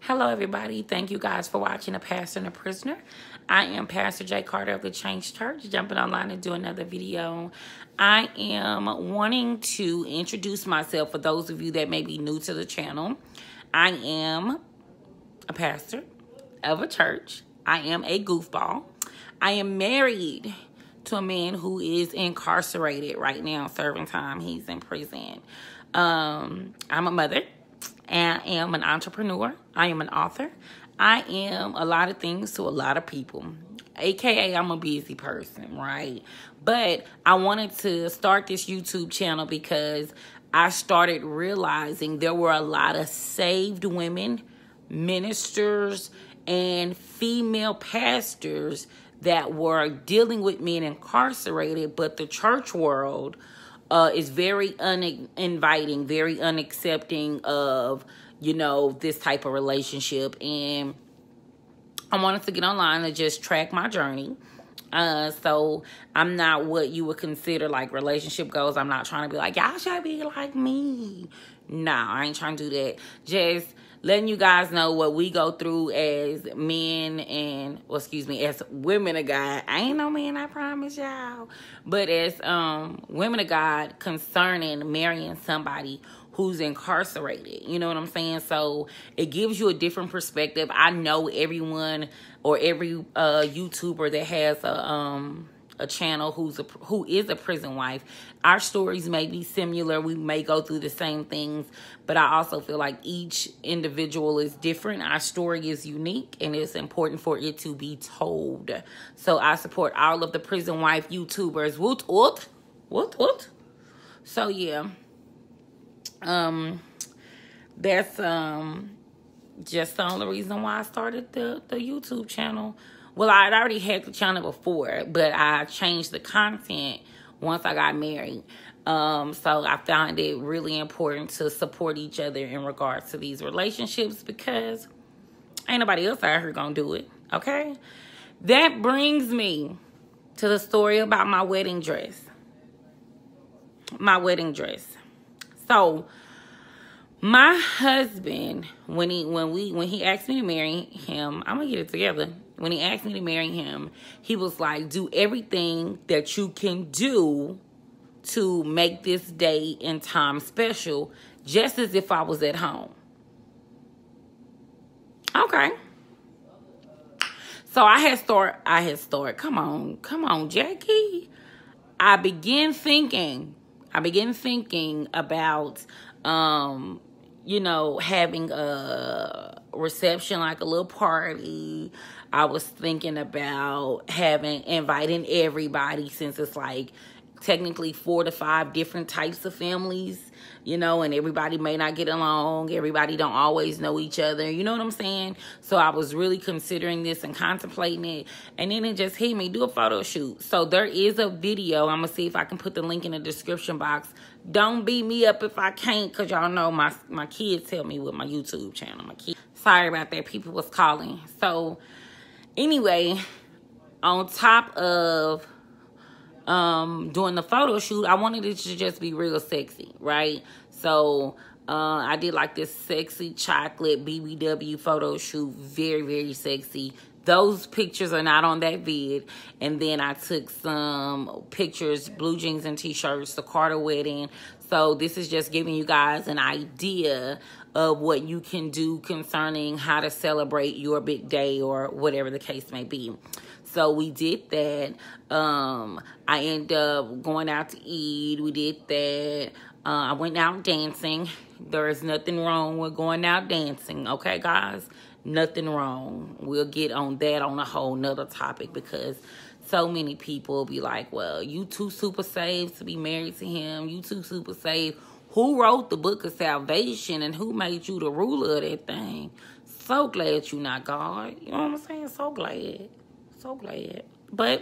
Hello, everybody. Thank you guys for watching A Pastor and a Prisoner. I am Pastor J. Carter of the Change Church, jumping online to do another video. I am wanting to introduce myself for those of you that may be new to the channel. I am a pastor of a church. I am a goofball. I am married to a man who is incarcerated right now, serving time. He's in prison. I'm a mother. I am an entrepreneur. I am an author. I am a lot of things to a lot of people. AKA, I'm a busy person, right? But I wanted to start this YouTube channel because I started realizing there were a lot of saved women, ministers, and female pastors that were dealing with men incarcerated, but the church world is very uninviting, very unaccepting of, this type of relationship. And I wanted to get online and just track my journey. So I'm not what you would consider like relationship goals. I'm not trying to be like, y'all should be like me. No, I ain't trying to do that. Just letting you guys know what we go through as men and, as women of God. I ain't no man, I promise y'all. But as women of God concerning marrying somebody who's incarcerated. You know what I'm saying? So it gives you a different perspective. I know everyone or every YouTuber that has a channel who is a prison wife. Our stories may be similar. We may go through the same things, but I also feel like each individual is different. Our story is unique, and it's important for it to be told. So I support all of the prison wife YouTubers. Woot, woot, woot, woot. So yeah, that's just the only reason why I started the YouTube channel. Well, I'd already had the channel before, but I changed the content once I got married. So I found it really important to support each other in regards to these relationships because ain't nobody else out here gonna do it, okay? That brings me to the story about my wedding dress. My wedding dress. So my husband, when he asked me to marry him, I'm gonna get it together. When he asked me to marry him, he was like, do everything that you can do to make this day and time special, just as if I was at home. Okay. So I had started, come on, Jackie. I began thinking about, having a reception, like a little party. I was thinking about inviting everybody, since it's like technically 4 to 5 different types of families, and everybody may not get along. Everybody don't always know each other. You know what I'm saying? So I was really considering this and contemplating it. And then it just hit me, do a photo shoot. So there is a video. I'm going to see if I can put the link in the description box. Don't beat me up if I can't, because y'all know my kids tell me with my YouTube channel. Sorry about that. People was calling. So anyway, on top of doing the photo shoot, I wanted it to just be real sexy, right? So I did like this sexy chocolate BBW photo shoot, very, very sexy. Those pictures are not on that vid. And then I took some pictures, blue jeans and t-shirts, the Carter wedding. So this is just giving you guys an idea of what you can do concerning how to celebrate your big day or whatever the case may be. So we did that. I ended up going out to eat. We did that. I went out dancing. There is nothing wrong with going out dancing. Okay, guys? Nothing wrong. We'll get on that on a whole nother topic, because so many people be like, well, you too super saved to be married to him. You too super saved. Who wrote the book of salvation and who made you the ruler of that thing? So glad you not God. You know what I'm saying? So glad. So glad. But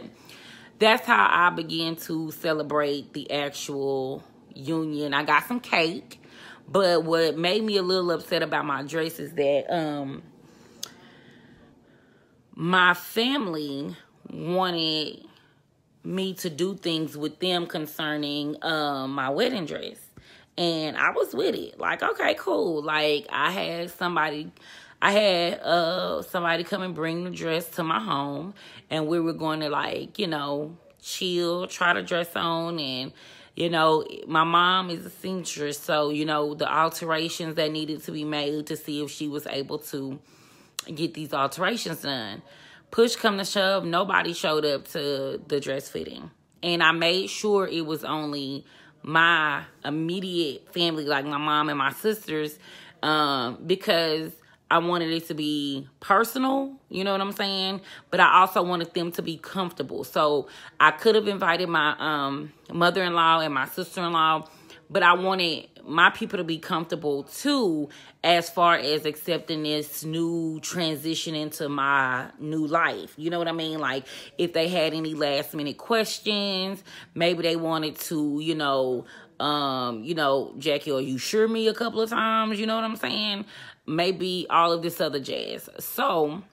that's how I began to celebrate the actual union. I got some cake. But what made me a little upset about my dress is that my family wanted me to do things with them concerning my wedding dress. And I was with it. Like, okay, cool. Like, I had somebody I had somebody come and bring the dress to my home, and we were going to, like, you know, chill, try the dress on. And you know, my mom is a seamstress, so you know the alterations that needed to be made to see if she was able to get these alterations done. Push come to shove, nobody showed up to the dress fitting. And I made sure it was only my immediate family, like my mom and my sisters, because I wanted it to be personal, you know what I'm saying? But I also wanted them to be comfortable. So I could have invited my mother-in-law and my sister-in-law, but I wanted my people to be comfortable too, as far as accepting this new transition into my new life. You know what I mean? Like, if they had any last minute questions, maybe they wanted to, you know, Jackie, are you sure me a couple of times? You know what I'm saying? Maybe all of this other jazz. So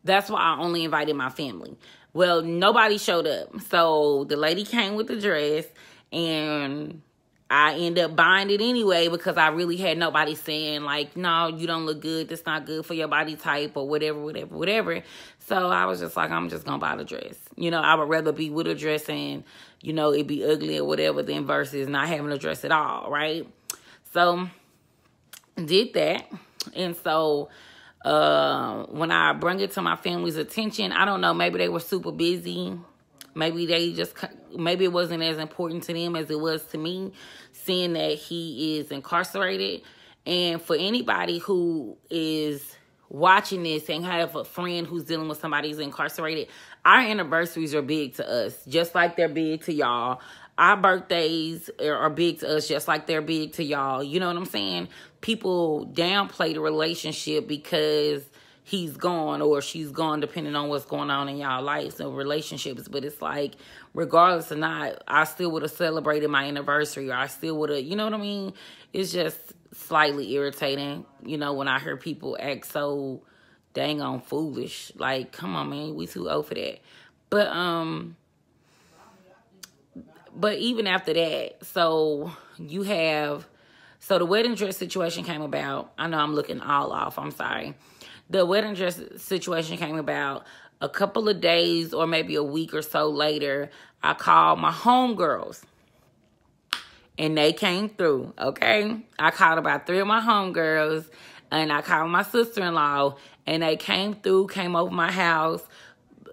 that's why I only invited my family. Well, nobody showed up. So the lady came with the dress, and I end up buying it anyway because I really had nobody saying, like, no, you don't look good. That's not good for your body type or whatever. So I was just like, I'm just going to buy the dress. You know, I would rather be with a dress and, you know, it be ugly or whatever than versus not having a dress at all, right? So did that. And so when I bring it to my family's attention, I don't know, maybe they were super busy. Maybe it wasn't as important to them as it was to me, seeing that he is incarcerated. And for anybody who is watching this and have a friend who's dealing with somebody who's incarcerated, our anniversaries are big to us, just like they're big to y'all. Our birthdays are big to us, just like they're big to y'all. You know what I'm saying? People downplay the relationship because he's gone or she's gone, depending on what's going on in y'all lives and relationships. But it's like, regardless or not, I still would have celebrated my anniversary, or I still would have, you know what I mean? It's just slightly irritating, you know, when I hear people act so dang on foolish. Like, come on, man, we too old for that. But even after that, so the wedding dress situation came about. I know I'm looking all off, I'm sorry. The wedding dress situation came about a couple of days or maybe a week or so later. I called my homegirls, and they came through, okay? I called about 3 of my homegirls, and I called my sister-in-law, and they came through, came over my house.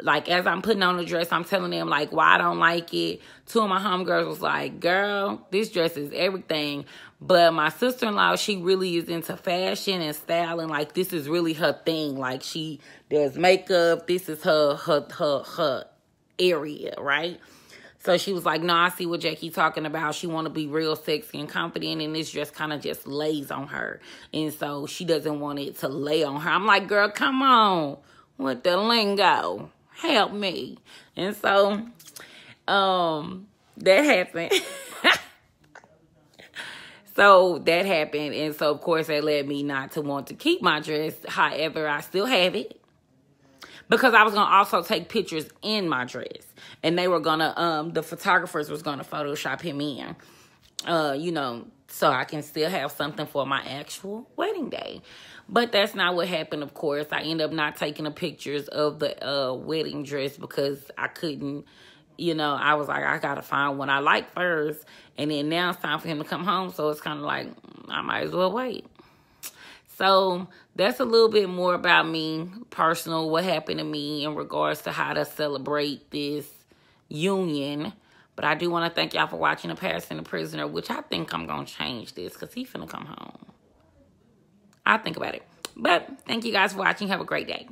Like, as I'm putting on the dress, I'm telling them, like, why I don't like it. 2 of my homegirls was like, girl, this dress is everything. But my sister-in-law, she really is into fashion and styling. Like, this is really her thing. Like, she does makeup. This is her area, right? So she was like, no, I see what Jackie talking about. She want to be real sexy and confident, and this dress kind of just lays on her. And so she doesn't want it to lay on her. I'm like, girl, come on with the lingo. Help me. And so that happened. So that happened. And so, of course, that led me not to want to keep my dress. However, I still have it, because I was going to also take pictures in my dress. And they were going to, the photographers was going to Photoshop him in, you know, so I can still have something for my actual wedding day. But that's not what happened, of course. I ended up not taking the pictures of the wedding dress because I couldn't, you know, I was like, I got to find one I like first. And then now it's time for him to come home. So it's kind of like, I might as well wait. So that's a little bit more about me, personal, what happened to me in regards to how to celebrate this union. But I do want to thank y'all for watching The Pastor and the Prisoner, which I think I'm going to change this because he's finna come home. I'll think about it. But thank you guys for watching. Have a great day.